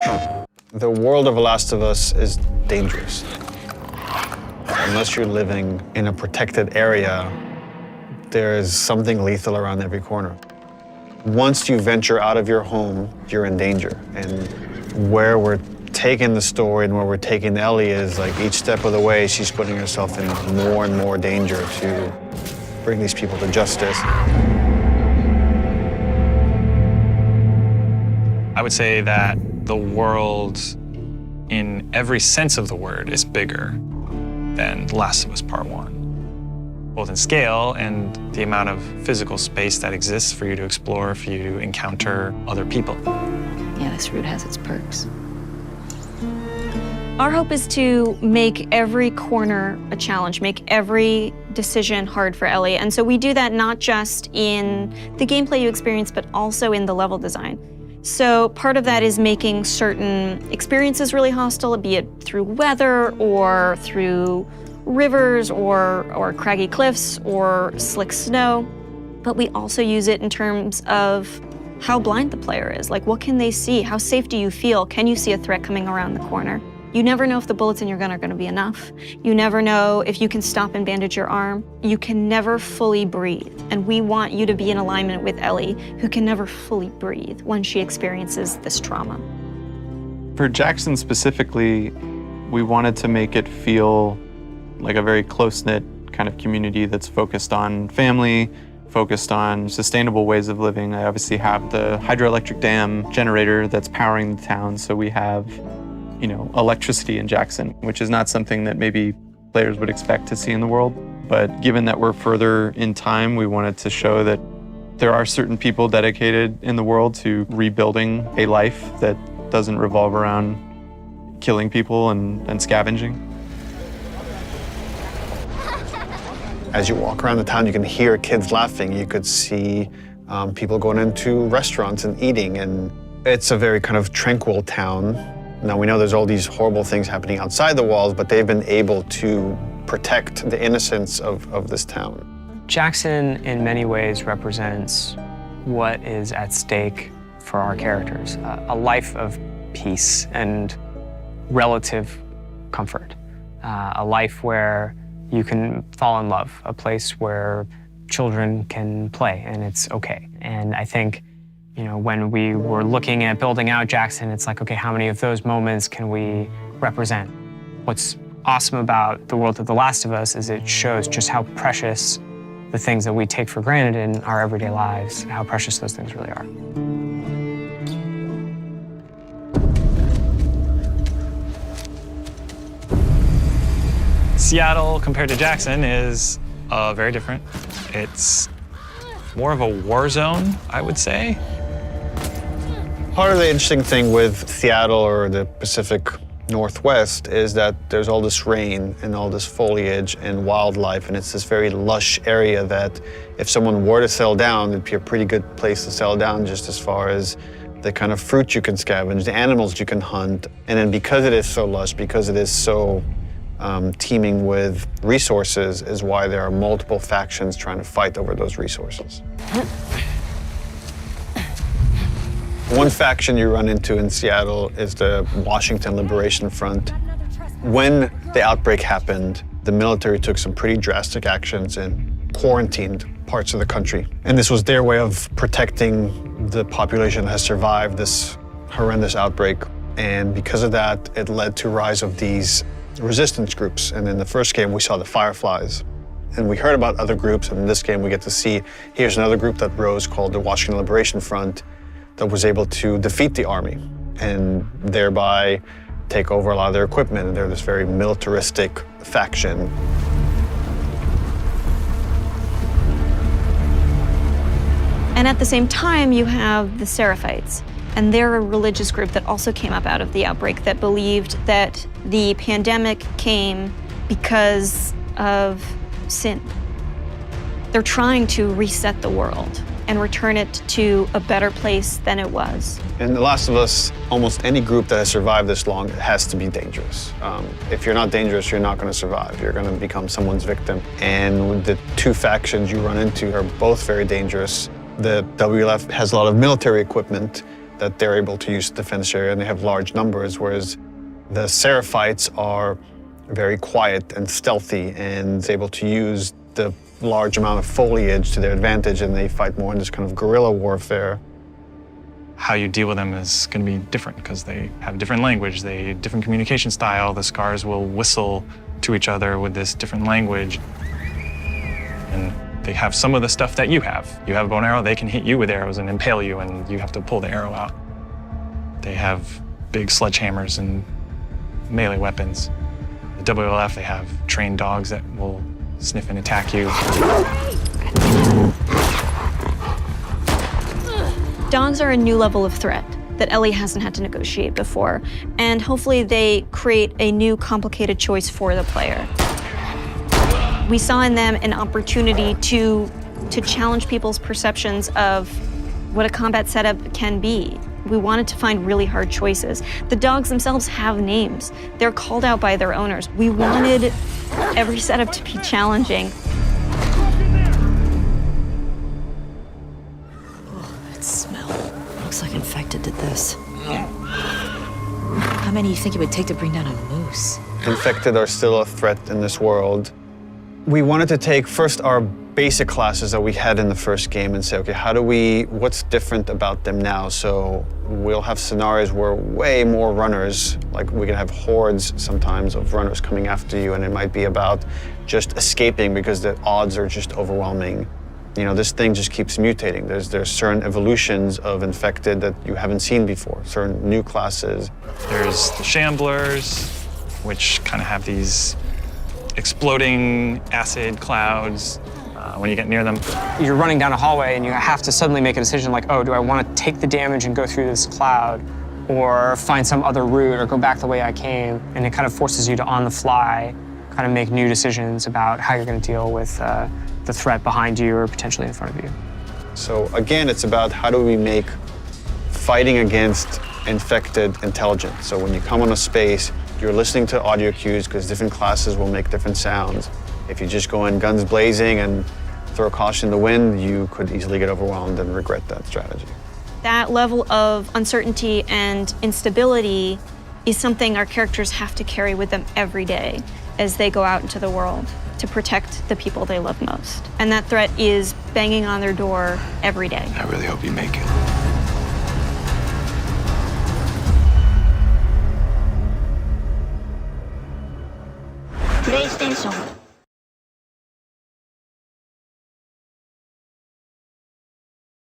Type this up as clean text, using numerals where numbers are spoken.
The world of The Last of Us is dangerous. Unless you're living in a protected area, there is something lethal around every corner. Once you venture out of your home, you're in danger. And where we're taking the story and where we're taking Ellie is like each step of the way, she's putting herself in more and more danger to bring these people to justice. I would say that the world, in every sense of the word, is bigger than The Last of Us Part 1. Both in scale and the amount of physical space that exists for you to explore, for you to encounter other people. Yeah, this route has its perks. Our hope is to make every corner a challenge, make every decision hard for Ellie. And so we do that not just in the gameplay you experience, but also in the level design. So part of that is making certain experiences really hostile, be it through weather or through rivers or craggy cliffs or slick snow. But we also use it in terms of how blind the player is. Like, what can they see? How safe do you feel? Can you see a threat coming around the corner? You never know if the bullets in your gun are going to be enough. You never know if you can stop and bandage your arm. You can never fully breathe. And we want you to be in alignment with Ellie, who can never fully breathe when she experiences this trauma. For Jackson specifically, we wanted to make it feel like a very close-knit kind of community that's focused on family, focused on sustainable ways of living. I obviously have the hydroelectric dam generator that's powering the town, so we have electricity in Jackson, which is not something that maybe players would expect to see in the world. But given that we're further in time, we wanted to show that there are certain people dedicated in the world to rebuilding a life that doesn't revolve around killing people and scavenging. As you walk around the town, you can hear kids laughing. You could see people going into restaurants and eating. And it's a very kind of tranquil town. Now, we know there's all these horrible things happening outside the walls, but they've been able to protect the innocence of this town. Jackson, in many ways, represents what is at stake for our characters, a life of peace and relative comfort, a life where you can fall in love, a place where children can play and it's okay. And I think when we were looking at building out Jackson, it's like, okay, how many of those moments can we represent? What's awesome about the world of The Last of Us is it shows just how precious the things that we take for granted in our everyday lives, how precious those things really are. Seattle, compared to Jackson, is very different. It's more of a war zone, I would say. Part of the interesting thing with Seattle or the Pacific Northwest is that there's all this rain and all this foliage and wildlife, and it's this very lush area that if someone were to settle down, it'd be a pretty good place to settle down, just as far as the kind of fruit you can scavenge, the animals you can hunt. And then because it is so lush, because it is so teeming with resources, is why there are multiple factions trying to fight over those resources. One faction you run into in Seattle is the Washington Liberation Front. When the outbreak happened, the military took some pretty drastic actions and quarantined parts of the country. And this was their way of protecting the population that has survived this horrendous outbreak. And because of that, it led to rise of these resistance groups. And in the first game, we saw the Fireflies. And we heard about other groups, and in this game we get to see, here's another group that rose called the Washington Liberation Front that was able to defeat the army and thereby take over a lot of their equipment. And they're this very militaristic faction. And at the same time, you have the Seraphites. And they're a religious group that also came up out of the outbreak that believed that the pandemic came because of sin. They're trying to reset the world and return it to a better place than it was. In The Last of Us, almost any group that has survived this long has to be dangerous. If you're not dangerous, you're not going to survive. You're going to become someone's victim. And the two factions you run into are both very dangerous. The WLF has a lot of military equipment, that they're able to use the defense area, and they have large numbers, whereas the Seraphites are very quiet and stealthy and able to use the large amount of foliage to their advantage, and they fight more in this kind of guerrilla warfare. How you deal with them is going to be different because they have different language, different communication style. The scars will whistle to each other with this different language. And they have some of the stuff that you have. You have a bow and arrow, they can hit you with arrows and impale you, and you have to pull the arrow out. They have big sledgehammers and melee weapons. The WLF, they have trained dogs that will sniff and attack you. Dogs are a new level of threat that Ellie hasn't had to negotiate before, and hopefully they create a new complicated choice for the player. We saw in them an opportunity to challenge people's perceptions of what a combat setup can be. We wanted to find really hard choices. The dogs themselves have names. They're called out by their owners. We wanted every setup to be challenging. That smell. Looks like infected did this. How many do you think it would take to bring down a moose? Infected are still a threat in this world. We wanted to take first our basic classes that we had in the first game and say, okay, what's different about them now? So we'll have scenarios where way more runners, like we can have hordes sometimes of runners coming after you, and it might be about just escaping because the odds are just overwhelming. You know, this thing just keeps mutating. There's certain evolutions of infected that you haven't seen before, certain new classes. There's the shamblers, which kind of have these exploding acid clouds when you get near them. You're running down a hallway and you have to suddenly make a decision like, oh, do I want to take the damage and go through this cloud or find some other route or go back the way I came? And it kind of forces you to, on the fly, kind of make new decisions about how you're going to deal with the threat behind you or potentially in front of you. So again, it's about how do we make fighting against infected intelligent. So when you come on a space, you're listening to audio cues because different classes will make different sounds. If you just go in guns blazing and throw caution in the wind, you could easily get overwhelmed and regret that strategy. That level of uncertainty and instability is something our characters have to carry with them every day as they go out into the world to protect the people they love most. And that threat is banging on their door every day. I really hope you make it. PlayStation